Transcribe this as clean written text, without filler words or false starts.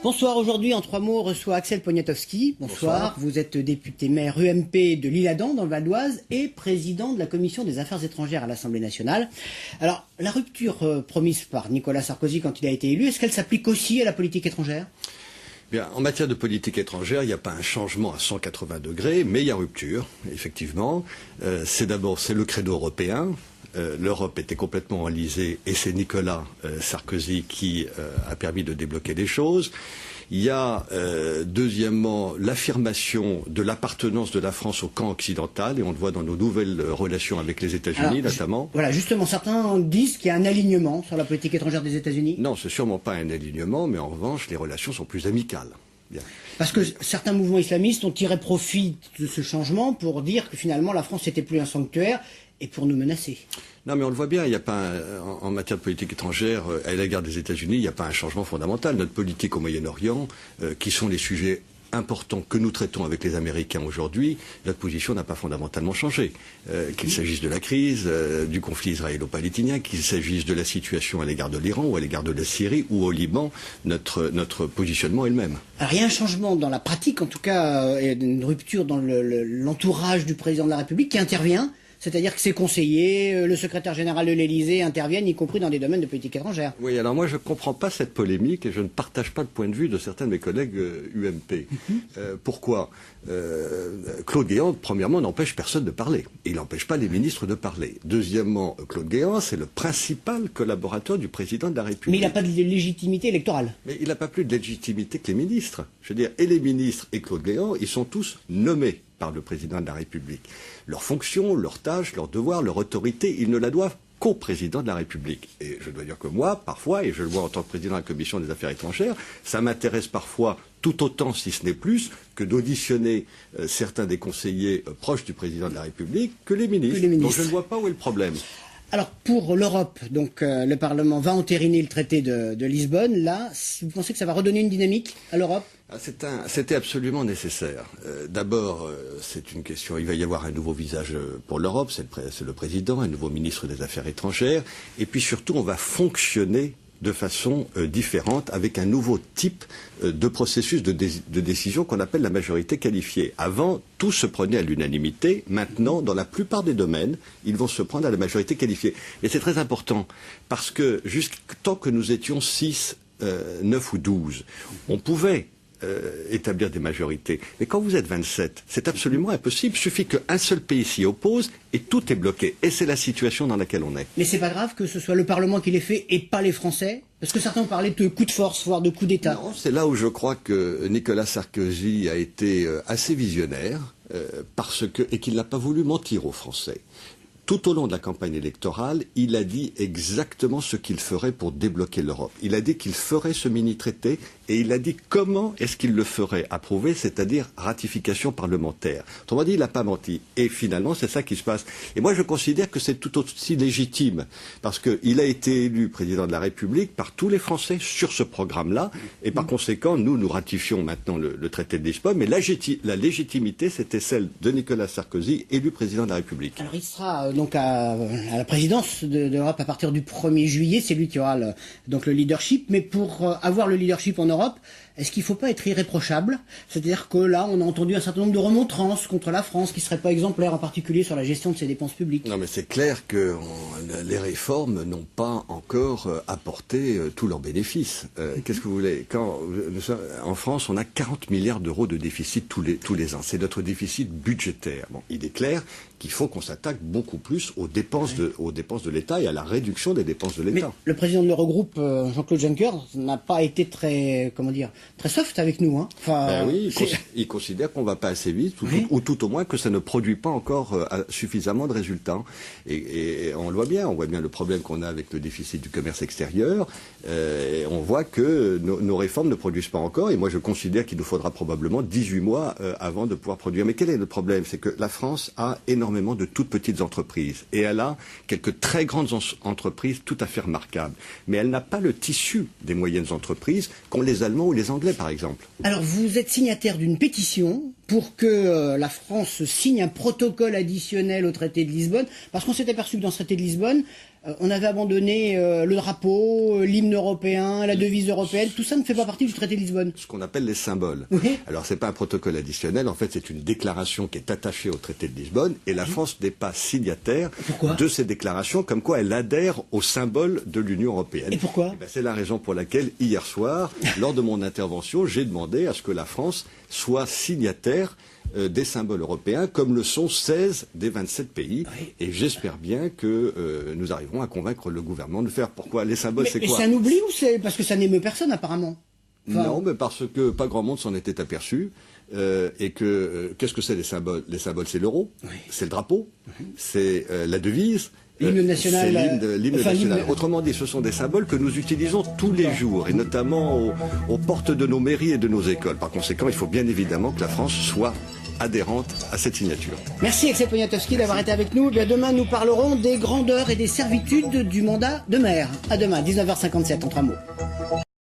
Bonsoir, aujourd'hui en 3 mots, on reçoit Axel Poniatowski. Bonsoir. Vous êtes député maire UMP de l'Isle-Adam dans le Val d'Oise et président de la Commission des Affaires étrangères à l'Assemblée nationale. Alors, la rupture promise par Nicolas Sarkozy quand il a été élu, est-ce qu'elle s'applique aussi à la politique étrangère ? Bien, en matière de politique étrangère, il n'y a pas un changement à 180 degrés, mais il y a rupture, effectivement. C'est le credo européen. L'Europe était complètement enlisée et c'est Nicolas Sarkozy qui a permis de débloquer les choses. Il y a deuxièmement l'affirmation de l'appartenance de la France au camp occidental et on le voit dans nos nouvelles relations avec les États-Unis notamment. Voilà, justement, certains disent qu'il y a un alignement sur la politique étrangère des États-Unis. Non, c'est sûrement pas un alignement, mais en revanche, les relations sont plus amicales. Bien. Parce que certains mouvements islamistes ont tiré profit de ce changement pour dire que finalement la France n'était plus un sanctuaire et pour nous menacer. Non, mais on le voit bien, il n'y a pas en matière de politique étrangère, à l'égard des États-Unis, il n'y a pas un changement fondamental. Notre politique au Moyen-Orient, qui sont les sujets importants que nous traitons avec les Américains aujourd'hui, notre position n'a pas fondamentalement changé. Qu'il s'agisse de la crise, du conflit israélo-palestinien, qu'il s'agisse de la situation à l'égard de l'Iran ou à l'égard de la Syrie ou au Liban, notre positionnement est le même. Alors, il y a un changement dans la pratique, en tout cas, une rupture dans l'entourage du président de la République qui intervient. C'est-à-dire que ses conseillers, le secrétaire général de l'Élysée interviennent, y compris dans des domaines de politique étrangère. Oui, alors moi je ne comprends pas cette polémique et je ne partage pas le point de vue de certains de mes collègues UMP. Pourquoi Claude Guéant, premièrement, n'empêche personne de parler. Il n'empêche pas les ministres de parler. Deuxièmement, Claude Guéant, c'est le principal collaborateur du président de la République. Mais il n'a pas de légitimité électorale. Mais il n'a pas plus de légitimité que les ministres. Je veux dire, et les ministres et Claude Guéant, ils sont tous nommés par le président de la République. Leur fonction, leur tâche, leur devoir, leur autorité, ils ne la doivent qu'au président de la République. Et je dois dire que moi, parfois, et je le vois en tant que président de la Commission des Affaires étrangères, ça m'intéresse parfois tout autant, si ce n'est plus, que d'auditionner certains des conseillers proches du président de la République que les ministres. Donc je ne vois pas où est le problème. Alors pour l'Europe, donc le Parlement va entériner le traité de Lisbonne. Là, vous pensez que ça va redonner une dynamique à l'Europe ? C'était absolument nécessaire. D'abord, c'est une question, il va y avoir un nouveau visage pour l'Europe, c'est le président, un nouveau ministre des Affaires étrangères, et puis surtout on va fonctionner de façon différente, avec un nouveau type de processus de décision qu'on appelle la majorité qualifiée. Avant, tout se prenait à l'unanimité. Maintenant, dans la plupart des domaines, ils vont se prendre à la majorité qualifiée. Et c'est très important, parce que jusqu'à tant que nous étions 6, 9 ou 12, on pouvait établir des majorités. Mais quand vous êtes 27, c'est absolument impossible. Il suffit qu'un seul pays s'y oppose et tout est bloqué. Et c'est la situation dans laquelle on est. Mais c'est pas grave que ce soit le Parlement qui l'ait fait et pas les Français ? Parce que certains ont parlé de coup de force, voire de coup d'État. Non, c'est là où je crois que Nicolas Sarkozy a été assez visionnaire et qu'il n'a pas voulu mentir aux Français. Tout au long de la campagne électorale, il a dit exactement ce qu'il ferait pour débloquer l'Europe. Il a dit qu'il ferait ce mini-traité et il a dit comment est-ce qu'il le ferait approuver, c'est-à-dire ratification parlementaire. Autrement dit, il n'a pas menti. Et finalement, c'est ça qui se passe. Et moi, je considère que c'est tout aussi légitime parce qu'il a été élu président de la République par tous les Français sur ce programme-là. Et par conséquent, nous ratifions maintenant le traité de Lisbonne. Mais la légitimité, c'était celle de Nicolas Sarkozy, élu président de la République. Alors il sera donc à la présidence de l'Europe à partir du 1er juillet, c'est lui qui aura donc le leadership. Mais pour avoir le leadership en Europe, est-ce qu'il ne faut pas être irréprochable ? C'est-à-dire que là, on a entendu un certain nombre de remontrances contre la France qui ne seraient pas exemplaires, en particulier sur la gestion de ses dépenses publiques. Non, mais c'est clair que les réformes n'ont pas encore apporté tous leurs bénéfices. Qu'est-ce que vous voulez ? En France, on a 40 milliards d'euros de déficit tous les ans. C'est notre déficit budgétaire. Bon, il est clair qu'il faut qu'on s'attaque beaucoup plus aux dépenses de l'État et à la réduction des dépenses de l'État. Mais le président de l'Eurogroupe, Jean-Claude Juncker, n'a pas été très soft avec nous. Hein. Enfin, oui, il considère qu'on ne va pas assez vite, ou tout au moins que ça ne produit pas encore suffisamment de résultats. Et on le voit bien, le problème qu'on a avec le déficit du commerce extérieur. On voit que nos réformes ne produisent pas encore. Et moi, je considère qu'il nous faudra probablement 18 mois avant de pouvoir produire. Mais quel est le problème ? C'est que la France a énormément de toutes petites entreprises. Et elle a quelques très grandes entreprises tout à fait remarquables. Mais elle n'a pas le tissu des moyennes entreprises qu'ont les Allemands ou les Anglais, par exemple. Alors, vous êtes signataire d'une pétition pour que la France signe un protocole additionnel au traité de Lisbonne, parce qu'on s'est aperçu que dans ce traité de Lisbonne, on avait abandonné le drapeau, l'hymne européen, la devise européenne, tout ça ne fait pas partie du traité de Lisbonne. Ce qu'on appelle les symboles. Oui. Alors c'est pas un protocole additionnel, en fait c'est une déclaration qui est attachée au traité de Lisbonne et la France n'est pas signataire de ces déclarations, comme quoi elle adhère aux symboles de l'Union européenne. Et pourquoi? C'est la raison pour laquelle hier soir, lors de mon intervention, j'ai demandé à ce que la France soit signataire des symboles européens, comme le sont 16 des 27 pays. Oui. Et j'espère bien que nous arriverons à convaincre le gouvernement de faire. Pourquoi? Les symboles, c'est quoi? Mais c'est un oubli ou c'est parce que ça n'émeut personne apparemment? Enfin... Non, mais parce que pas grand monde s'en était aperçu. Et que qu'est-ce que c'est les symboles? Les symboles, c'est l'euro, oui. C'est le drapeau, c'est la devise. L'hymne national. C'est l'hymne national. Autrement dit, ce sont des symboles que nous utilisons tous les jours, et notamment aux portes de nos mairies et de nos écoles. Par conséquent, il faut bien évidemment que la France soit adhérente à cette signature. Merci Axel Poniatowski d'avoir été avec nous. Bien, demain, nous parlerons des grandeurs et des servitudes du mandat de maire. À demain, 19h57, en 3 mots.